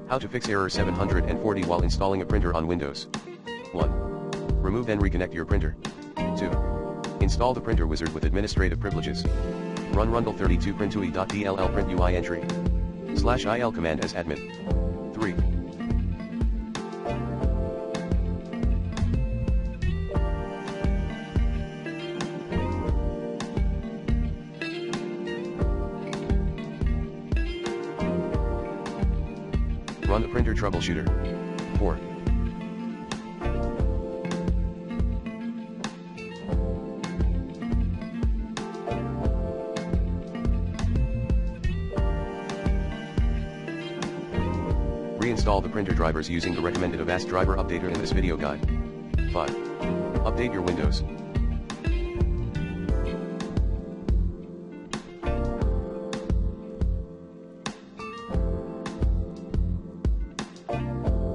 How to fix error 740 while installing a printer on Windows. 1. Remove and reconnect your printer. 2. Install the printer wizard with administrative privileges. Run rundle32 printui.dll print UI entry /il command as admin. 3. Run the printer troubleshooter. 4. Reinstall the printer drivers using the recommended Avast driver updater in this video guide. 5. Update your Windows.